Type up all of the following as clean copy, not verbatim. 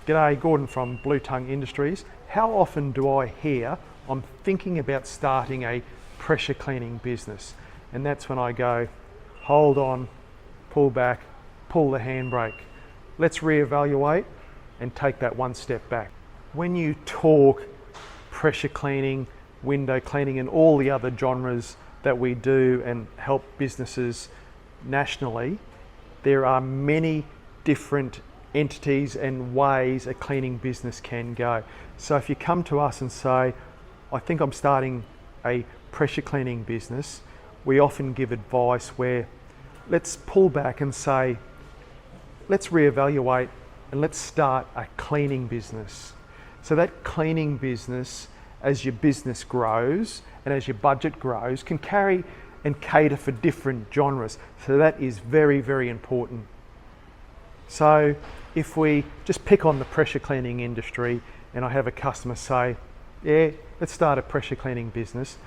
G'day, Gordon from Blue Tongue Industries. How often do I hear I'm thinking about starting a pressure cleaning business? And that's when I go, hold on, pull back, pull the handbrake. Let's reevaluate and take that one step back. When you talk pressure cleaning, window cleaning and all the other genres that we do and help businesses nationally, there are many different entities and ways a cleaning business can go. So if you come to us and say, I think I'm starting a pressure cleaning business, we often give advice where let's pull back and say, let's reevaluate and let's start a cleaning business. So that cleaning business, as your business grows and as your budget grows, can carry and cater for different genres. So that is very, very important. So if we just pick on the pressure cleaning industry and I have a customer say, yeah, let's start a pressure cleaning business,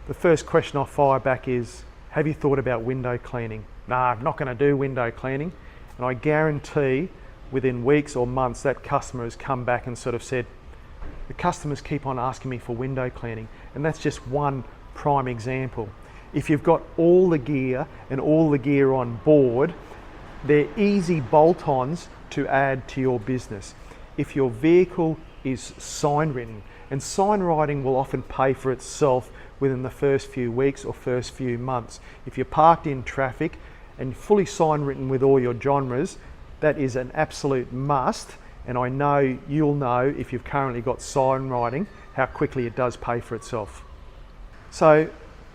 the first question I'll fire back is, have you thought about window cleaning? Nah, I'm not going to do window cleaning. And I guarantee within weeks or months that customer has come back and sort of said, the customers keep on asking me for window cleaning. And that's just one prime example. If you've got all the gear and all the gear on board, they're easy bolt-ons to add to your business. If your vehicle is sign written, and sign writing will often pay for itself within the first few weeks or first few months. If you're parked in traffic and fully sign written with all your genres, that is an absolute must. And I know you'll know if you've currently got sign writing, how quickly it does pay for itself. So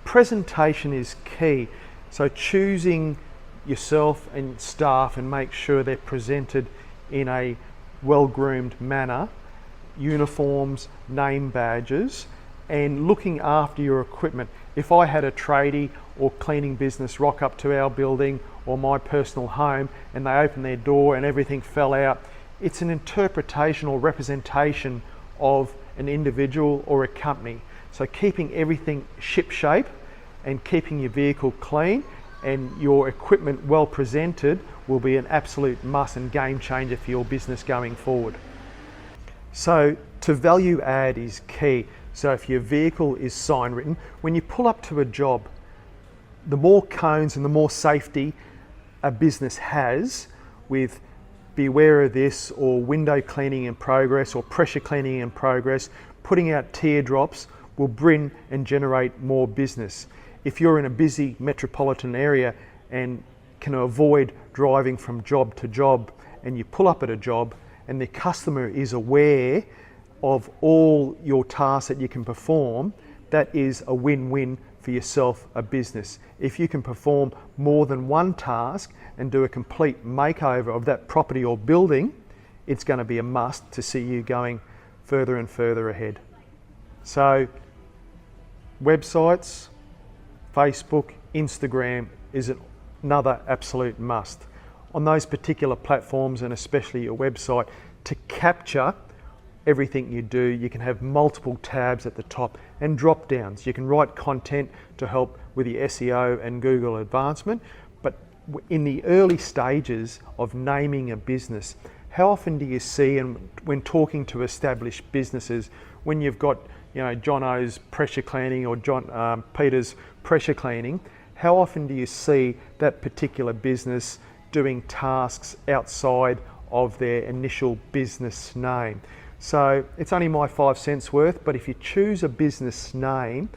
presentation is key. So choosing yourself and staff and make sure they're presented in a well-groomed manner, uniforms, name badges, and looking after your equipment. If I had a tradie or cleaning business rock up to our building or my personal home and they opened their door and everything fell out, it's an interpretation or representation of an individual or a company. So keeping everything ship-shape and keeping your vehicle clean and your equipment well presented will be an absolute must and game changer for your business going forward. So to value add is key. So if your vehicle is sign written, when you pull up to a job, the more cones and the more safety a business has with beware of this or window cleaning in progress or pressure cleaning in progress, putting out teardrops will bring and generate more business. If you're in a busy metropolitan area and can avoid driving from job to job and you pull up at a job and the customer is aware of all your tasks that you can perform, that is a win-win for yourself, a business. If you can perform more than one task and do a complete makeover of that property or building, it's going to be a must to see you going further and further ahead. So websites, Facebook, Instagram is another absolute must. On those particular platforms and especially your website, to capture everything you do, you can have multiple tabs at the top and drop downs. You can write content to help with your SEO and Google advancement, but in the early stages of naming a business, how often do you see, and when talking to established businesses, when you've got John O's pressure cleaning or Peter's pressure cleaning, how often do you see that particular business doing tasks outside of their initial business name? So it's only my 5 cents worth, but if you choose a business name,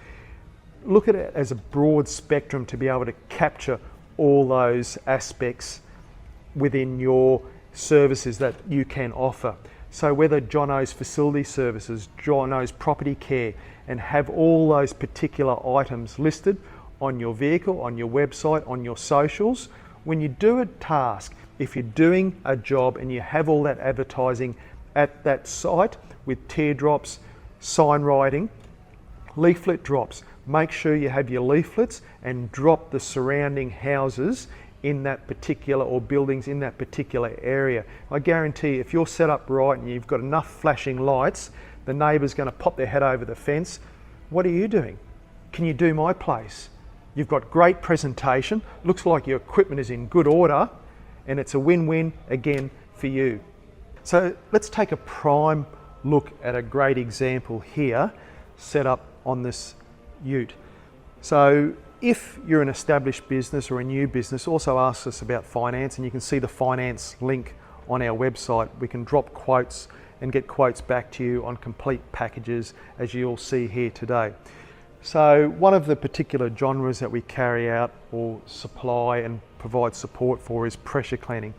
look at it as a broad spectrum to be able to capture all those aspects within your services that you can offer. So whether John O's facility services, John O's property care, and have all those particular items listed on your vehicle, on your website, on your socials, when you do a task, if you're doing a job and you have all that advertising at that site with teardrops, sign writing, leaflet drops, make sure you have your leaflets and drop the surrounding houses in that particular or buildings in that particular area. I guarantee if you're set up right and you've got enough flashing lights, the neighbour's going to pop their head over the fence. What are you doing? Can you do my place? You've got great presentation, looks like your equipment is in good order, and it's a win-win again for you. So let's take a prime look at a great example here set up on this ute. So if you're an established business or a new business, also ask us about finance, and you can see the finance link on our website. We can drop quotes and get quotes back to you on complete packages, as you'll see here today. So one of the particular genres that we carry out or supply and provide support for is pressure cleaning.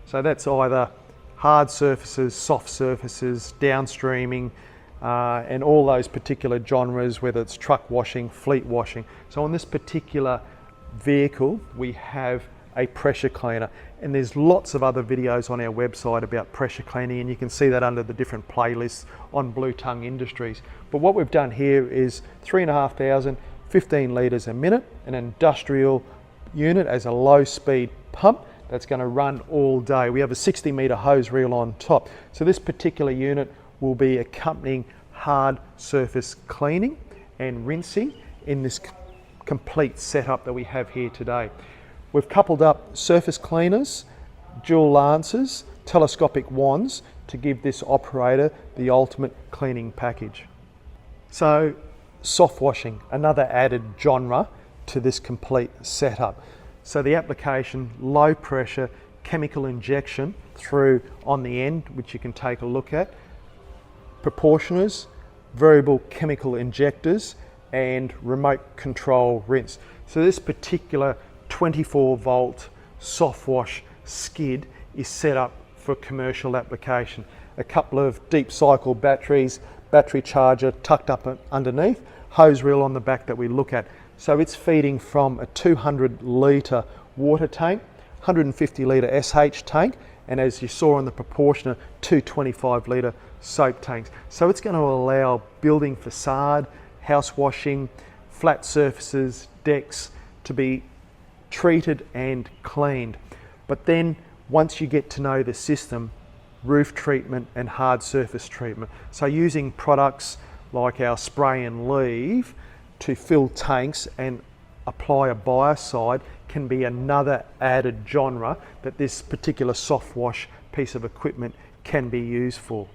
So that's either hard surfaces, soft surfaces, downstreaming, and all those particular genres, whether it's truck washing, fleet washing. So on this particular vehicle, we have a pressure cleaner, and there's lots of other videos on our website about pressure cleaning, and you can see that under the different playlists on Blue Tongue Industries. But what we've done here is 3,500, 15 litres a minute, an industrial unit as a low speed pump that's going to run all day. We have a 60 metre hose reel on top. So this particular unit will be accompanying hard surface cleaning and rinsing in this complete setup that we have here today. We've coupled up surface cleaners, dual lances, telescopic wands to give this operator the ultimate cleaning package. So soft washing, another added genre to this complete setup. So the application, low pressure, chemical injection through on the end, which you can take a look at, proportioners, variable chemical injectors, and remote control rinse. So this particular 24 volt soft wash skid is set up for commercial application. A couple of deep cycle batteries, battery charger tucked up underneath, hose reel on the back that we look at. So it's feeding from a 200 litre water tank, 150 litre SH tank, and as you saw on the proportioner, 225 litre soap tanks. So it's going to allow building facade, house washing, flat surfaces, decks to be treated and cleaned. But then once you get to know the system, roof treatment and hard surface treatment. So using products like our spray and leave to fill tanks and apply a biocide can be another added genre that this particular soft wash piece of equipment can be used for.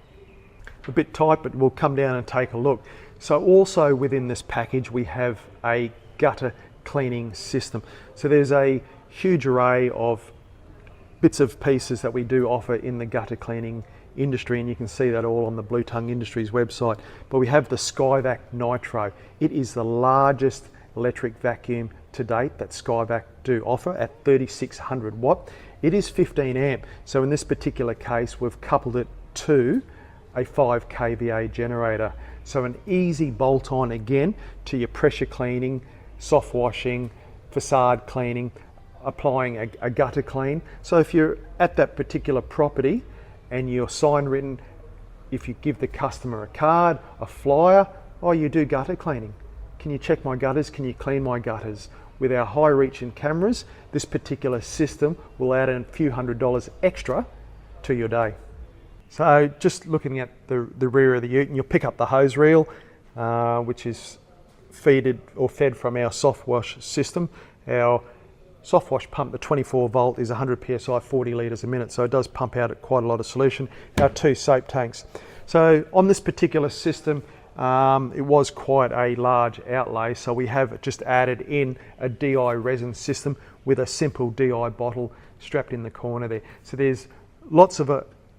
A bit tight, but we'll come down and take a look. So also within this package we have a gutter cleaning system. So there's a huge array of bits of pieces that we do offer in the gutter cleaning industry, and you can see that all on the Blue Tongue Industries website. But we have the Skyvac Nitro. It is the largest electric vacuum to date that Skyvac do offer at 3600 watt. It is 15 amp. So in this particular case, we've coupled it to a 5 kVA generator. So an easy bolt on again to your pressure cleaning, soft washing, facade cleaning, applying a gutter clean. So if you're at that particular property and you're sign written, if you give the customer a card, a flyer, oh, you do gutter cleaning. Can you check my gutters? Can you clean my gutters? With our high reach and cameras, this particular system will add a few $100s extra to your day. So just looking at the rear of the ute, and you'll pick up the hose reel, which is fed from our soft wash system. Our soft wash pump, the 24 volt, is 100 psi, 40 litres a minute, so it does pump out at quite a lot of solution. Our 2 soap tanks. So on this particular system, it was quite a large outlay, so we have just added in a DI resin system with a simple DI bottle strapped in the corner there. So there's lots of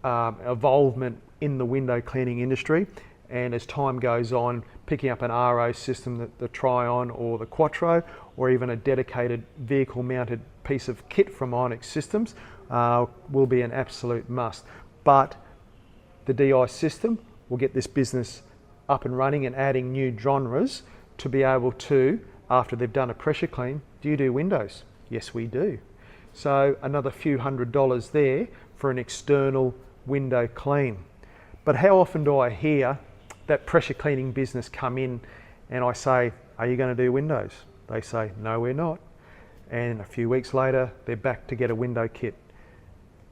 involvement in the window cleaning industry, and as time goes on, picking up an RO system, the Trion or the Quattro, or even a dedicated vehicle mounted piece of kit from Onyx Systems will be an absolute must. But the DI system will get this business up and running and adding new genres to be able to, after they've done a pressure clean, do you do windows? Yes, we do. So another few $100s there for an external window clean. But how often do I hear that pressure cleaning business come in and I say, are you going to do windows? They say, no, we're not. And a few weeks later, they're back to get a window kit.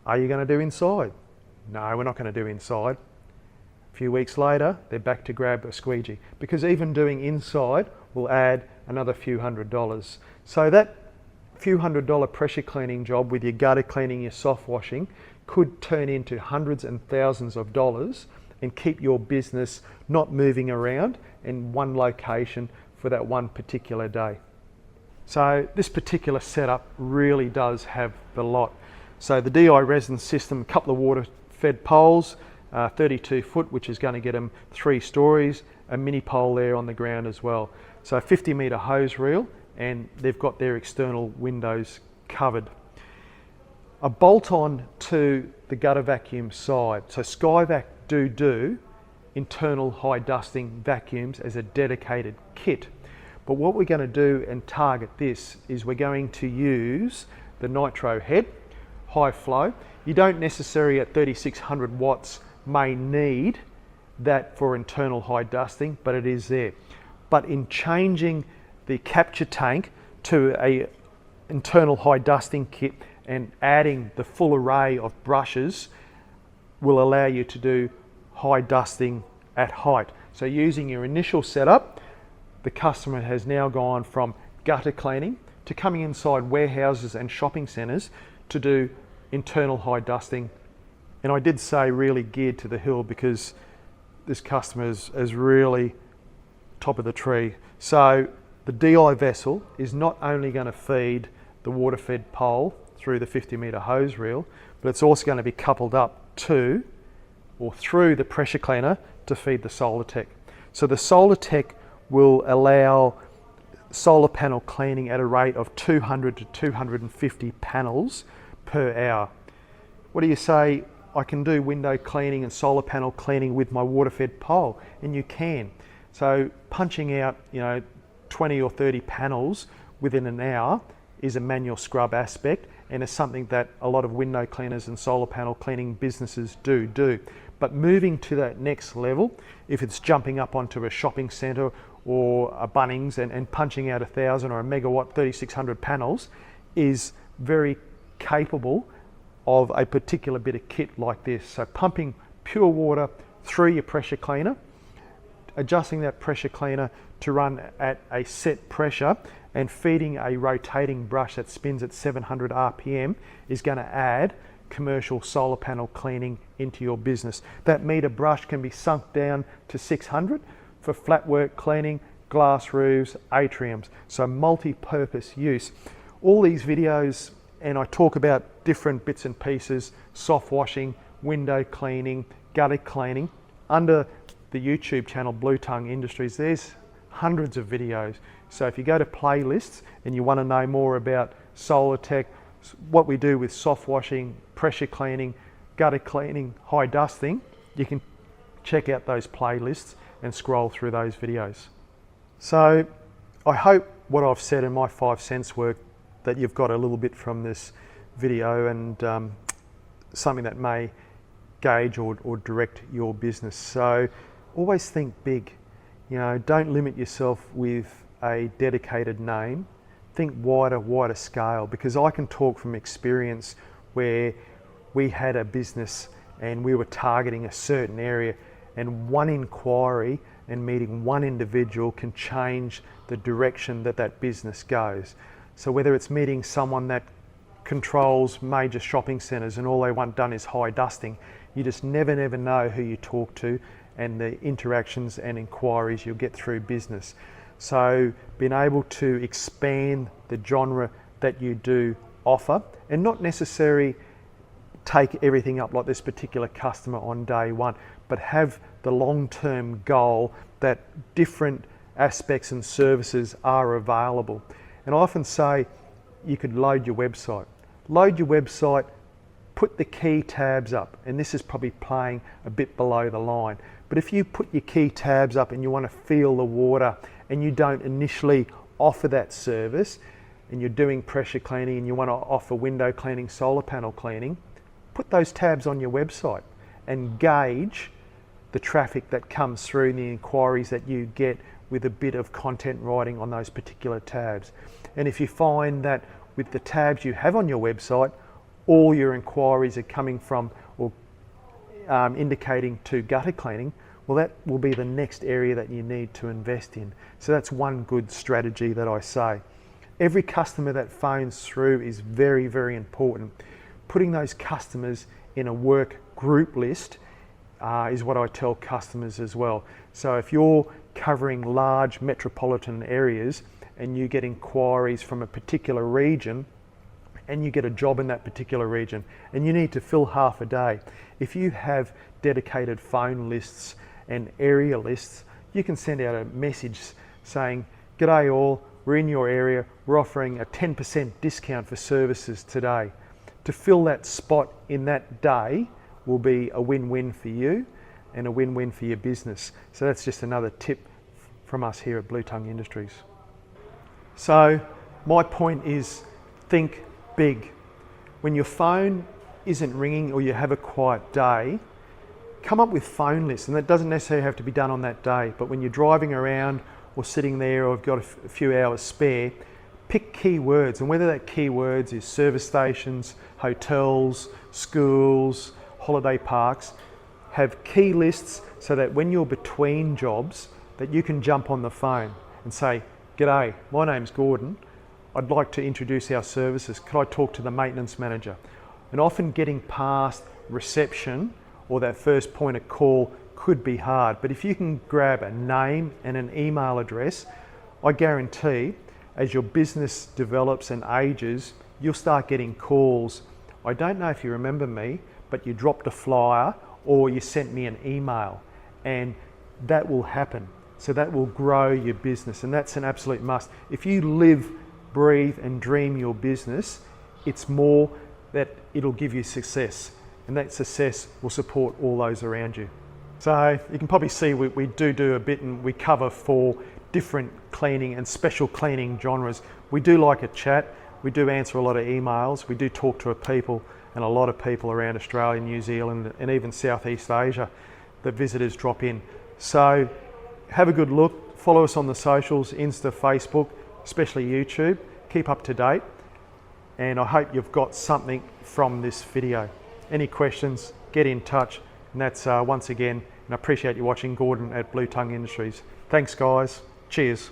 Are you going to do inside? No, we're not going to do inside. A few weeks later, they're back to grab a squeegee, because even doing inside will add another few $100s. So that few $100 pressure cleaning job with your gutter cleaning, your soft washing, could turn into hundreds and thousands of dollars and keep your business not moving around in one location for that one particular day. So this particular setup really does have the lot. So the DI resin system, a couple of water fed poles, 32 foot, which is going to get them 3 stories, a mini pole there on the ground as well. So a 50 metre hose reel, and they've got their external windows covered. A bolt on to the gutter vacuum side. So Skyvac do internal high dusting vacuums as a dedicated kit. But what we're going to do and target this is we're going to use the nitro head, high flow. You don't necessarily at 3600 watts may need that for internal high dusting, but it is there. But in changing the capture tank to a internal high dusting kit and adding the full array of brushes will allow you to do high dusting at height. So using your initial setup, the customer has now gone from gutter cleaning to coming inside warehouses and shopping centres to do internal high dusting. And I did say really geared to the hill because this customer is really top of the tree. So the DI vessel is not only going to feed the water fed pole through the 50 metre hose reel, but it's also going to be coupled up to or through the pressure cleaner to feed the Solartech. So the Solartech will allow solar panel cleaning at a rate of 200 to 250 panels per hour. What do you say? I can do window cleaning and solar panel cleaning with my water fed pole, and you can. So punching out 20 or 30 panels within an hour is a manual scrub aspect, and is something that a lot of window cleaners and solar panel cleaning businesses do. But moving to that next level, if it's jumping up onto a shopping centre or a Bunnings and punching out 1,000 or a megawatt 3600 panels, is very capable of a particular bit of kit like this. So pumping pure water through your pressure cleaner, adjusting that pressure cleaner to run at a set pressure, and feeding a rotating brush that spins at 700 RPM is going to add commercial solar panel cleaning into your business. That meter brush can be sunk down to 600 for flat work cleaning, glass roofs, atriums. So multi-purpose use. All these videos, and I talk about different bits and pieces, soft washing, window cleaning, gutter cleaning, under the YouTube channel Blue Tongue Industries. There's hundreds of videos. So if you go to playlists and you want to know more about Solartech, what we do with soft washing, pressure cleaning, gutter cleaning, high dusting, you can check out those playlists and scroll through those videos. So I hope what I've said in my 5 cents worth, that you've got a little bit from this video, and something that may gauge or direct your business. So always think big. Don't limit yourself with a dedicated name. Think wider scale, because I can talk from experience where we had a business and we were targeting a certain area, and one inquiry and meeting one individual can change the direction that business goes. So whether it's meeting someone that controls major shopping centres and all they want done is high dusting, you just never know who you talk to and the interactions and inquiries you'll get through business. So being able to expand the genre that you do offer, and not necessarily take everything up like this particular customer on day one, but have the long-term goal that different aspects and services are available. And I often say you could load your website. Put the key tabs up, and this is probably playing a bit below the line. But if you put your key tabs up and you want to feel the water, and you don't initially offer that service, and you're doing pressure cleaning and you want to offer window cleaning, solar panel cleaning, put those tabs on your website and gauge the traffic that comes through and the inquiries that you get with a bit of content writing on those particular tabs. And if you find that with the tabs you have on your website, all your inquiries are coming from or indicating to gutter cleaning, well, that will be the next area that you need to invest in. So that's one good strategy that I say. Every customer that phones through is very important. Putting those customers in a work group list is what I tell customers as well. So if you're covering large metropolitan areas and you get inquiries from a particular region and you get a job in that particular region and you need to fill half a day, if you have dedicated phone lists and area lists, you can send out a message saying, "G'day all, we're in your area, we're offering a 10% discount for services today." To fill that spot in that day will be a win-win for you and a win-win for your business. So that's just another tip from us here at Blue Tongue Industries. So my point is, think big. When your phone isn't ringing or you have a quiet day, come up with phone lists, and that doesn't necessarily have to be done on that day, but when you're driving around or sitting there or have got a few hours spare, pick keywords, and whether that keywords is service stations, hotels, schools, holiday parks, have key lists so that when you're between jobs that you can jump on the phone and say, "G'day, my name's Gordon. I'd like to introduce our services. Could I talk to the maintenance manager?" And often getting past reception or that first point of call could be hard, but if you can grab a name and an email address, I guarantee as your business develops and ages, you'll start getting calls. "I don't know if you remember me, but you dropped a flyer or you sent me an email," and that will happen. So that will grow your business, and that's an absolute must. If you live, breathe and dream your business, it's more that it'll give you success, and that success will support all those around you. So you can probably see we do a bit, and we cover 4 different cleaning and special cleaning genres. We do like a chat, we do answer a lot of emails, we do talk to people, and a lot of people around Australia, New Zealand and even Southeast Asia that visitors drop in. So have a good look, follow us on the socials, Insta, Facebook, especially YouTube, keep up to date, and I hope you've got something from this video. Any questions, get in touch, and that's once again, and I appreciate you watching, Gordon at Blue Tongue Industries. Thanks guys, cheers.